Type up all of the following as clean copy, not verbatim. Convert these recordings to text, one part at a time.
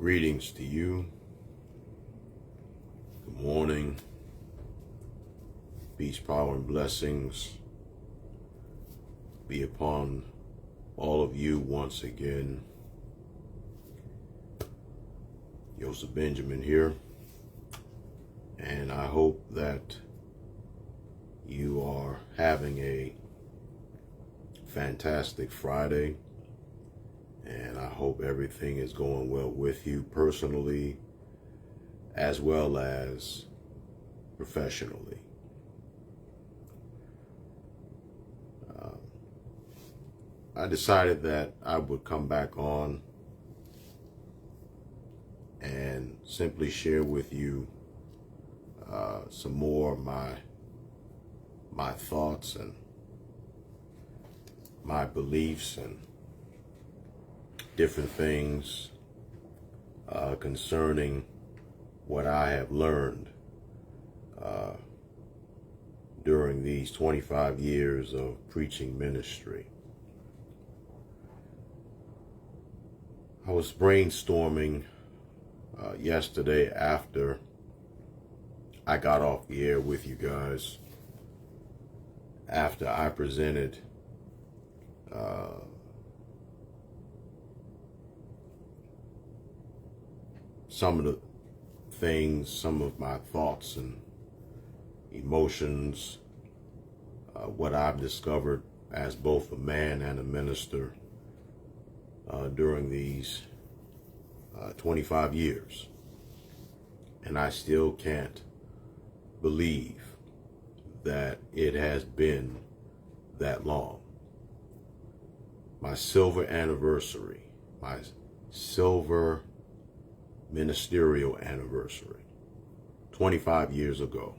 Greetings to you. Good morning. Peace, power, and blessings be upon all of you once again. Joseph Benjamin here, and I hope that you are having a fantastic Friday, and I hope everything is going well with you personally as well as professionally. I decided that I would come back on and simply share with you some more of my thoughts and my beliefs and different things concerning what I have learned during these 25 years of preaching ministry. I was brainstorming yesterday after I got off the air with you guys, after I presented some of the things, some of my thoughts and emotions, what I've discovered as both a man and a minister during these 25 years. And I still can't believe that it has been that long. My silver anniversary, my silver ministerial anniversary, 25 years ago,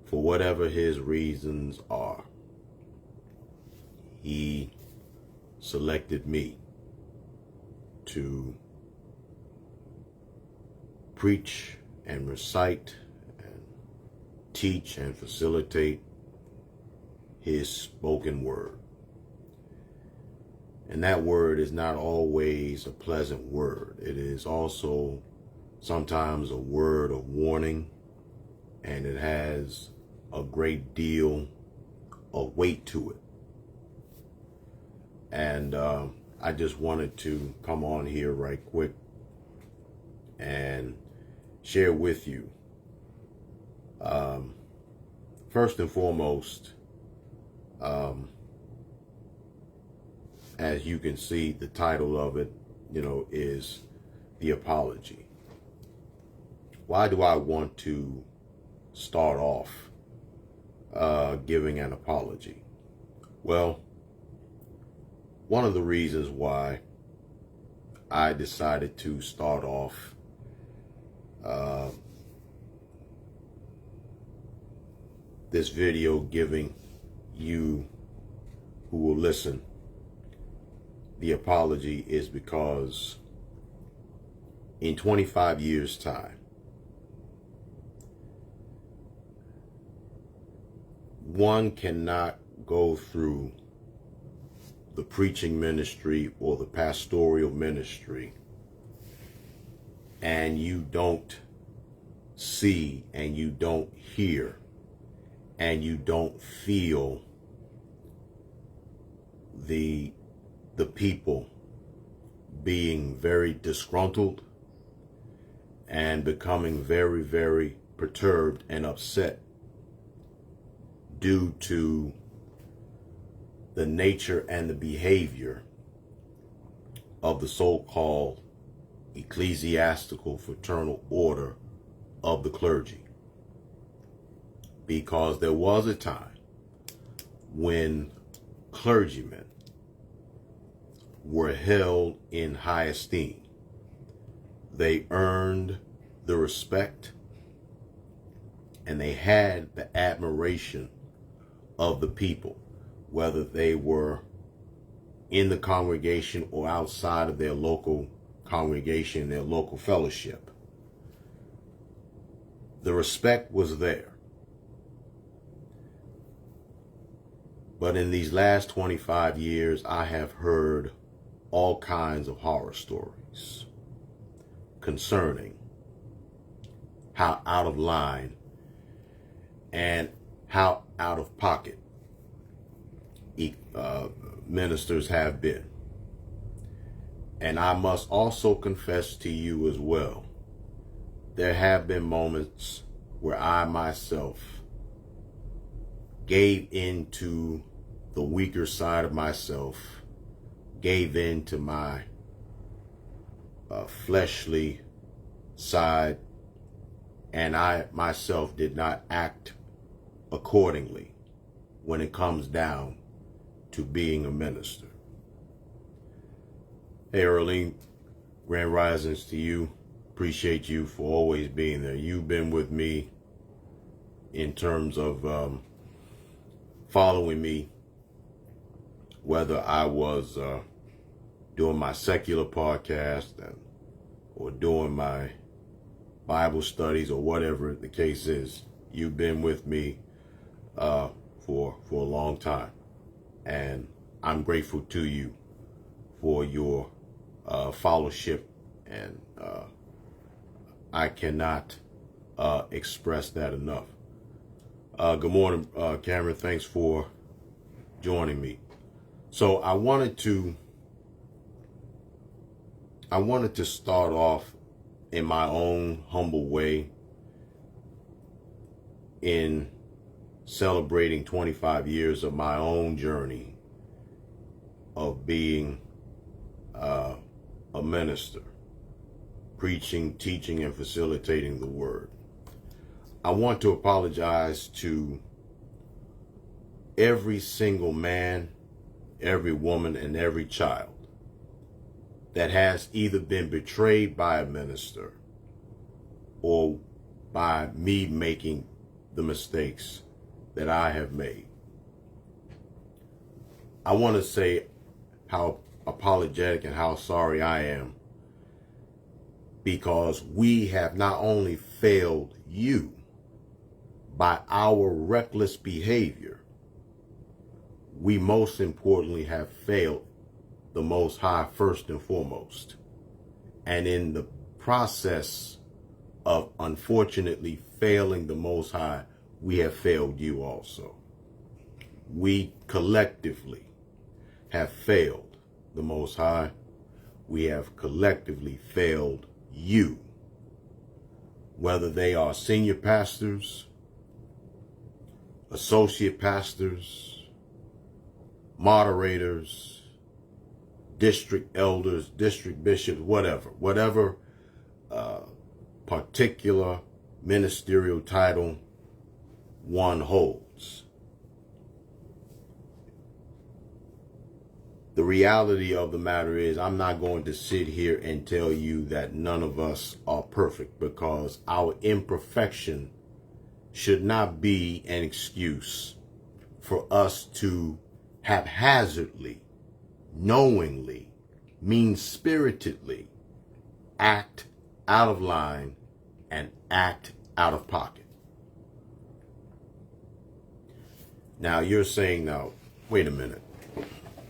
for whatever his reasons are, he selected me to preach and recite and teach and facilitate his spoken word. And that word is not always a pleasant word. It is also sometimes a word of warning, and it has a great deal of weight to it. And I just wanted to come on here right quick and share with you. First and foremost, as you can see, the title of it, is The Apology. Why do I want to start off giving an apology? Well, one of the reasons why I decided to start off this video giving you who will listen the apology is because in 25 years' time, one cannot go through the preaching ministry or the pastoral ministry and you don't see and you don't hear and you don't feel the people being very disgruntled and becoming very, very perturbed and upset due to the nature and the behavior of the so-called ecclesiastical fraternal order of the clergy. Because there was a time when clergymen were held in high esteem. They earned the respect and they had the admiration of the people, whether they were in the congregation or outside of their local congregation, their local fellowship. The respect was there. But in these last 25 years, I have heard all kinds of horror stories. concerning how out of line and how out of pocket ministers have been. And I must also confess to you as well, there have been moments where I myself gave into the weaker side of myself, gave in to my fleshly side, and I myself did not act accordingly when it comes down to being a minister. Hey, Earlene, grand risings to you. Appreciate you for always being there. You've been with me in terms of following me, whether I was doing my secular podcast or doing my Bible studies or whatever the case is. You've been with me for a long time, and I'm grateful to you for your fellowship, and I cannot express that enough. Good morning, Cameron. Thanks for joining me. So I wanted to start off in my own humble way in celebrating 25 years of my own journey of being a minister, preaching, teaching, and facilitating the word. I want to apologize to every single man, every woman, and every child that has either been betrayed by a minister or by me making the mistakes that I have made. I want to say how apologetic and how sorry I am, because we have not only failed you by our reckless behavior, we most importantly have failed the Most High first and foremost. And in the process of unfortunately failing the Most High, we have failed you also. We collectively have failed the Most High. We have collectively failed you. Whether they are senior pastors, associate pastors, moderators, district elders, district bishops, whatever particular ministerial title one holds. The reality of the matter is, I'm not going to sit here and tell you that none of us are perfect, because our imperfection should not be an excuse for us to haphazardly, knowingly, mean-spiritedly act out of line and act out of pocket. Now you're saying, now, wait a minute,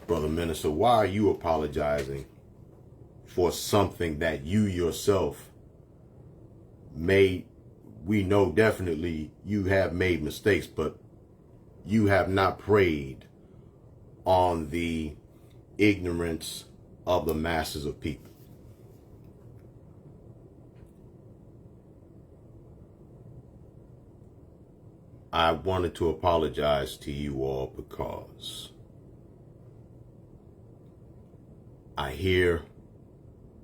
Brother Minister, why are you apologizing for something that you yourself made? We know definitely you have made mistakes, but you have not preyed on the ignorance of the masses of people. I wanted to apologize to you all because I hear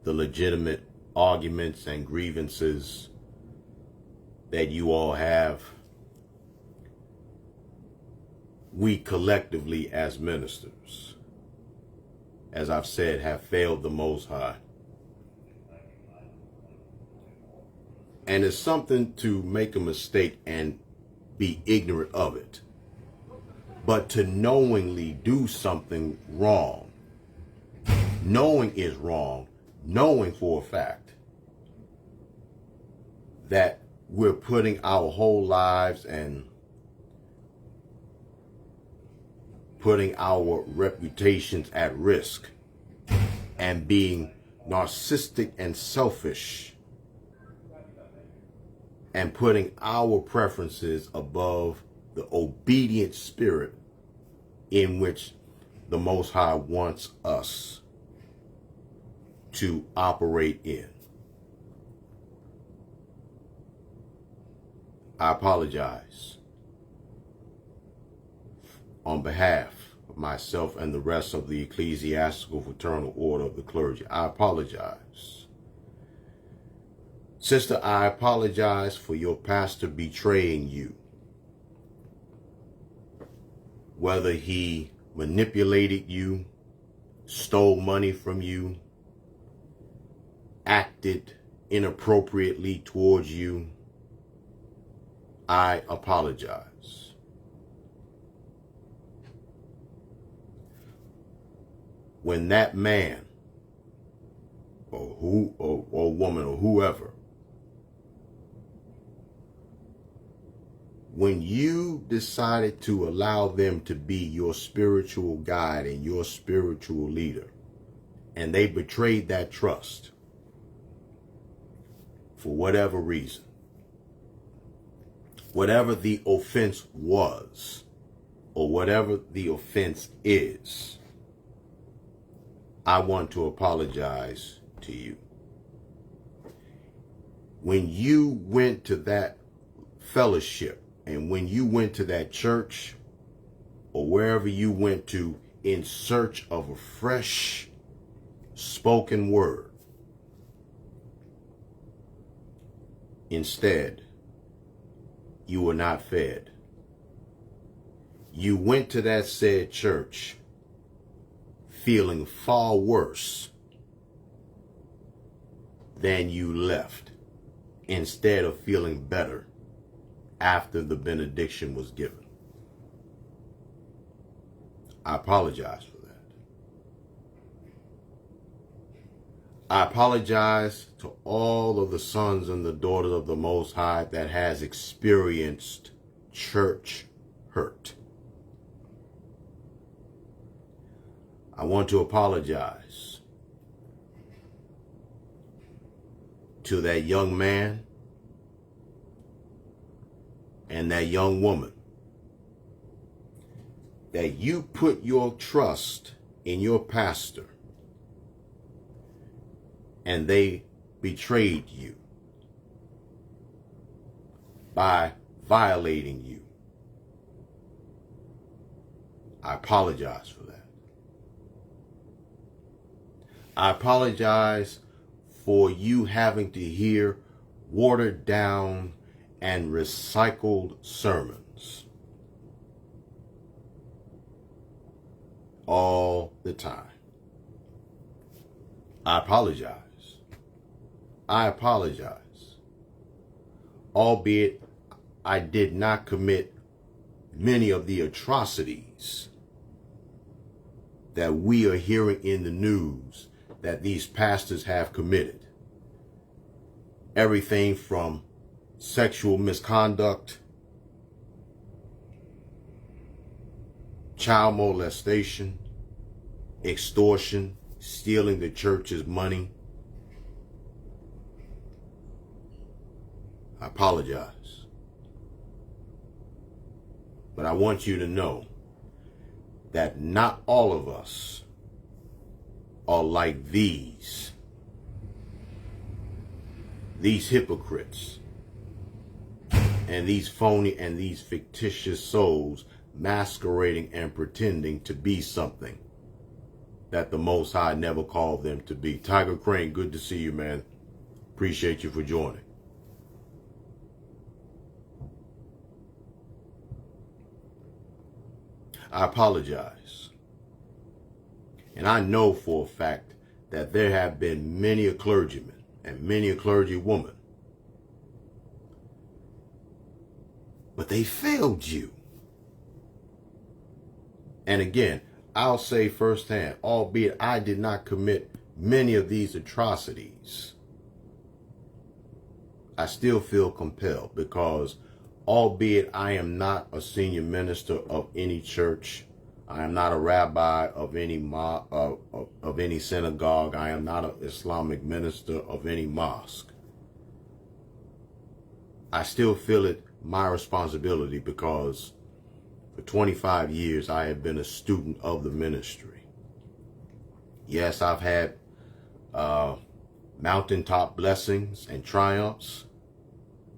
the legitimate arguments and grievances that you all have. We collectively as ministers, as I've said, have failed the Most High. And it's something to make a mistake and be ignorant of it. But to knowingly do something wrong, knowing is wrong, knowing for a fact that we're putting our whole lives and putting our reputations at risk and being narcissistic and selfish and putting our preferences above the obedient spirit in which the Most High wants us to operate in. I apologize on behalf of myself and the rest of the ecclesiastical fraternal order of the clergy. I apologize. Sister, I apologize for your pastor betraying you. Whether he manipulated you, stole money from you, acted inappropriately towards you, I apologize. When that man or woman or whoever, when you decided to allow them to be your spiritual guide and your spiritual leader, and they betrayed that trust for whatever reason, whatever the offense was, or whatever the offense is, I want to apologize to you. When you went to that fellowship, and when you went to that church, or wherever you went to in search of a fresh spoken word, instead, you were not fed. You went to that said church feeling far worse than you left, instead of feeling better after the benediction was given. I apologize for that. I apologize to all of the sons and the daughters of the Most High that has experienced church hurt. I want to apologize to that young man and that young woman that you put your trust in your pastor and they betrayed you by violating you. I apologize for that. I apologize for you having to hear watered down and recycled sermons all the time. I apologize. I apologize. Albeit I did not commit many of the atrocities that we are hearing in the news that these pastors have committed. Everything from sexual misconduct, child molestation, extortion, stealing the church's money. I apologize. But I want you to know that not all of us are like these hypocrites and these phony and these fictitious souls masquerading and pretending to be something that the Most High never called them to be. Tiger Crane, good to see you, man. Appreciate you for joining. I apologize. And I know for a fact that there have been many a clergyman and many a clergywoman, but they failed you. And again, I'll say firsthand, albeit I did not commit many of these atrocities, I still feel compelled because albeit I am not a senior minister of any church, I am not a rabbi of any of any synagogue, I am not an Islamic minister of any mosque, I still feel it my responsibility because for 25 years I have been a student of the ministry. Yes, I've had mountaintop blessings and triumphs,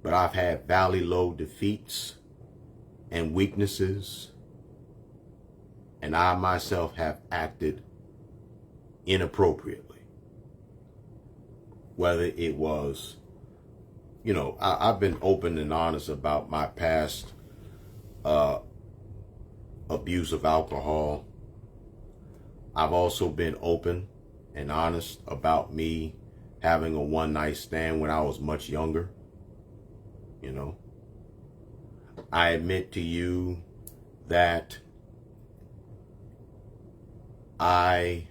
but I've had valley low defeats and weaknesses, and I myself have acted inappropriately. Whether it was, I've been open and honest about my past abuse of alcohol. I've also been open and honest about me having a one-night stand when I was much younger. I admit to you that I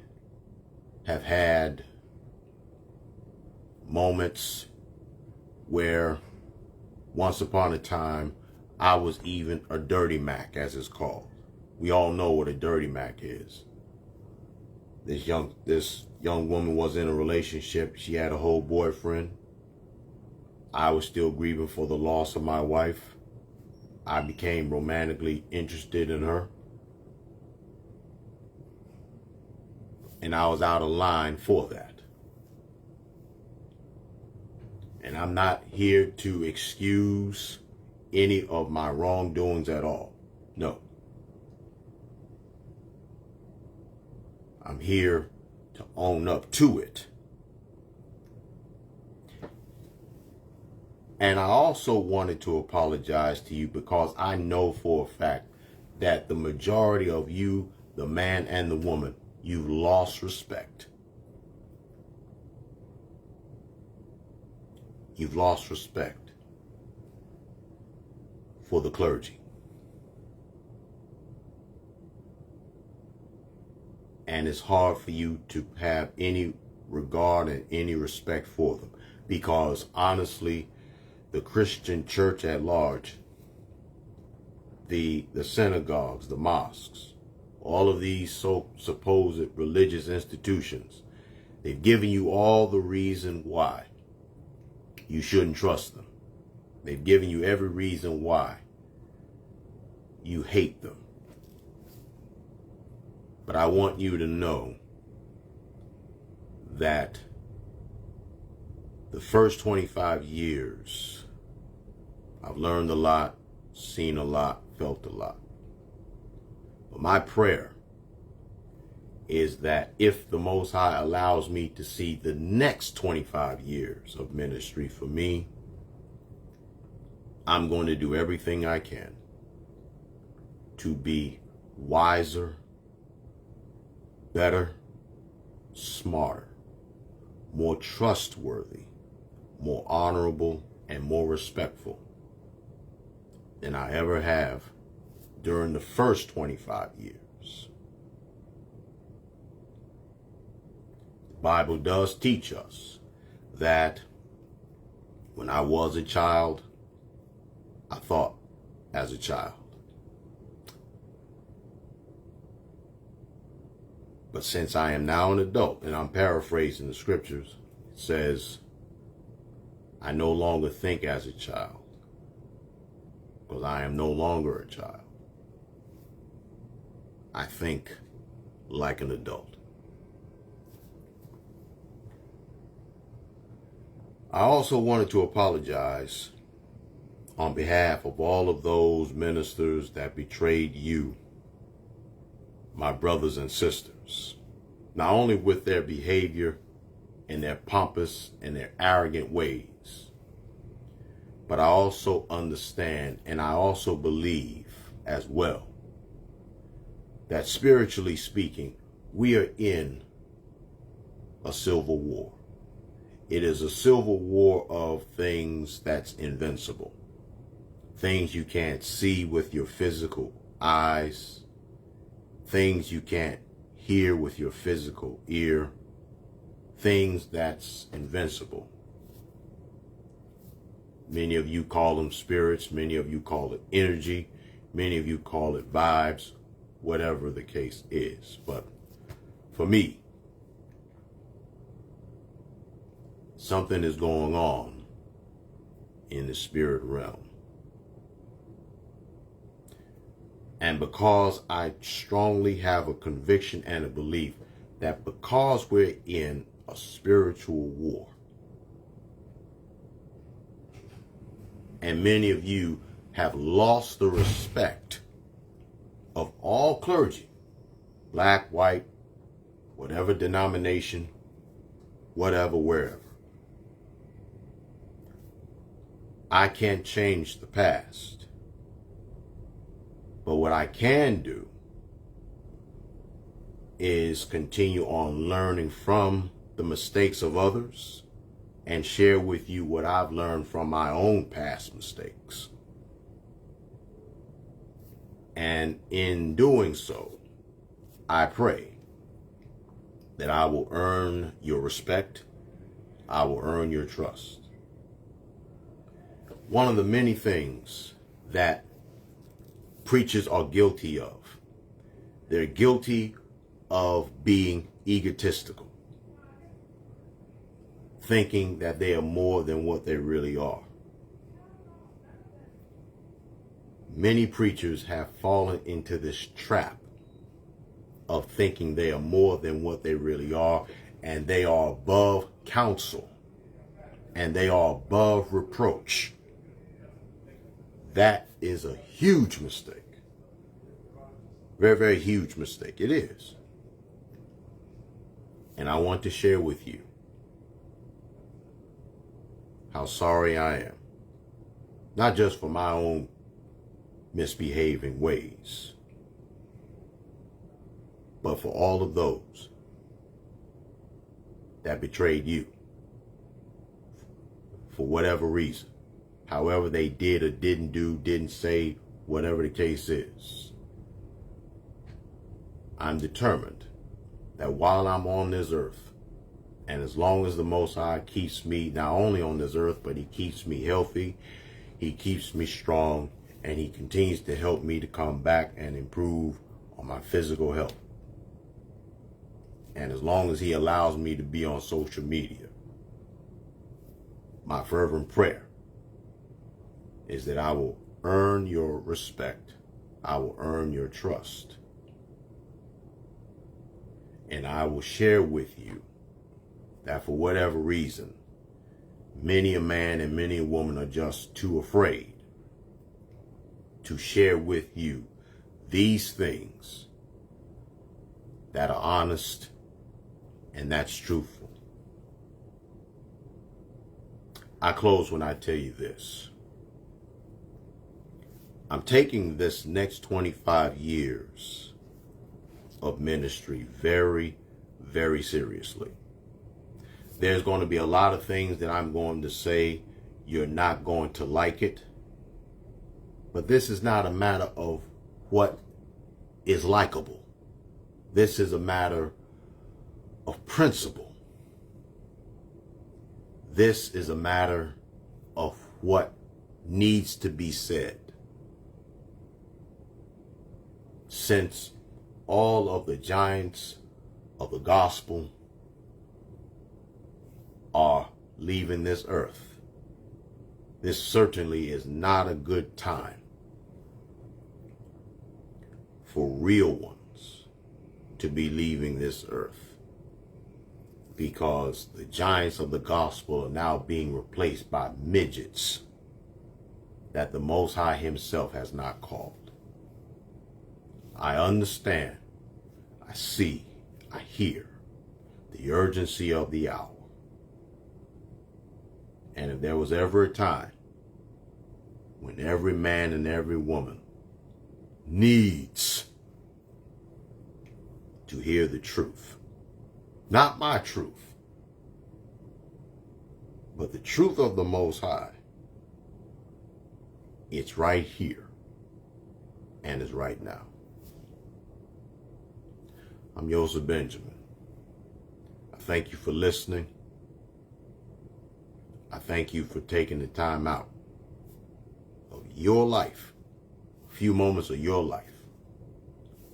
have had moments where once upon a time I was even a dirty Mac, as it's called. We all know what a dirty Mac is. This young woman was in a relationship. She had a whole boyfriend. I was still grieving for the loss of my wife. I became romantically interested in her. And I was out of line for that. And I'm not here to excuse any of my wrongdoings at all. No. I'm here to own up to it. And I also wanted to apologize to you because I know for a fact that the majority of you, the man and the woman, you've lost respect. You've lost respect for the clergy. And it's hard for you to have any regard and any respect for them because honestly, the Christian church at large, the synagogues, the mosques, all of these supposed religious institutions, they've given you all the reason why you shouldn't trust them. They've given you every reason why you hate them. But I want you to know that the first 25 years, I've learned a lot, seen a lot, felt a lot. But my prayer is that if the Most High allows me to see the next 25 years of ministry for me, I'm going to do everything I can to be wiser, better, smarter, more trustworthy, more honorable, and more respectful than I ever have during the first 25 years. The Bible does teach us that when I was a child, I thought as a child. But since I am now an adult, and I'm paraphrasing the scriptures, it says, I no longer think as a child, because I am no longer a child. I think like an adult. I also wanted to apologize on behalf of all of those ministers that betrayed you, my brothers and sisters, not only with their behavior and their pompous and their arrogant ways, but I also understand and I also believe as well that spiritually speaking, we are in a civil war. It is a civil war of things that's invincible. Things you can't see with your physical eyes. Things you can't hear with your physical ear. Things that's invincible. Many of you call them spirits. Many of you call it energy. Many of you call it vibes. Whatever the case is. But for me, something is going on in the spirit realm. And because I strongly have a conviction and a belief that because we're in a spiritual war, and many of you have lost the respect of all clergy, black, white, whatever denomination, whatever, wherever. I can't change the past. But what I can do is continue on learning from the mistakes of others and share with you what I've learned from my own past mistakes. And in doing so, I pray that I will earn your respect. I will earn your trust. One of the many things that preachers are guilty of, they're guilty of being egotistical, thinking that they are more than what they really are. Many preachers have fallen into this trap of thinking they are more than what they really are, and they are above counsel, and they are above reproach. That is a huge mistake. Very, very huge mistake. It is. And I want to share with you how sorry I am. Not just for my own misbehaving ways, but for all of those that betrayed you for whatever reason. However they did or didn't do, didn't say, whatever the case is. I'm determined that while I'm on this earth, and as long as the Most High keeps me not only on this earth, but He keeps me healthy, He keeps me strong, and He continues to help me to come back and improve on my physical health. And as long as He allows me to be on social media, my fervent prayer is that I will earn your respect, I will earn your trust, and I will share with you that for whatever reason, many a man and many a woman are just too afraid to share with you these things that are honest and that's truthful. I close when I tell you this. I'm taking this next 25 years of ministry very, very seriously. There's going to be a lot of things that I'm going to say. You're not going to like it. But this is not a matter of what is likable. This is a matter of principle. This is a matter of what needs to be said. Since all of the giants of the gospel are leaving this earth, this certainly is not a good time for real ones to be leaving this earth, because the giants of the gospel are now being replaced by midgets that the Most High Himself has not called. I understand, I see, I hear the urgency of the hour. And if there was ever a time when every man and every woman needs to hear the truth, not my truth, but the truth of the Most High, it's right here and it's right now. I'm Joseph Benjamin. I thank you for listening. I thank you for taking the time out of your life, a few moments of your life,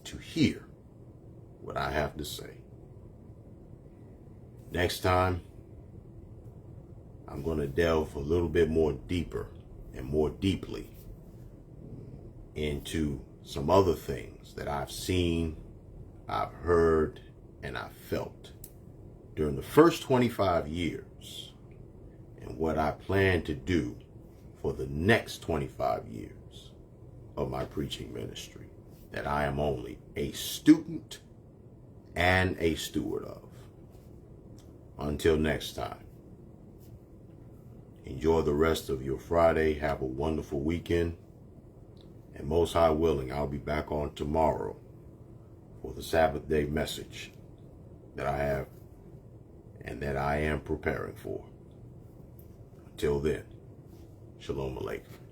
to hear what I have to say. Next time, I'm going to delve a little bit more deeper and more deeply into some other things that I've seen, I've heard, and I've felt during the first 25 years, and what I plan to do for the next 25 years of my preaching ministry that I am only a student and a steward of. Until next time, enjoy the rest of your Friday. Have a wonderful weekend. And most high willing, I'll be back on tomorrow for the Sabbath day message that I have and that I am preparing for. Until then, Shalom Aleichem.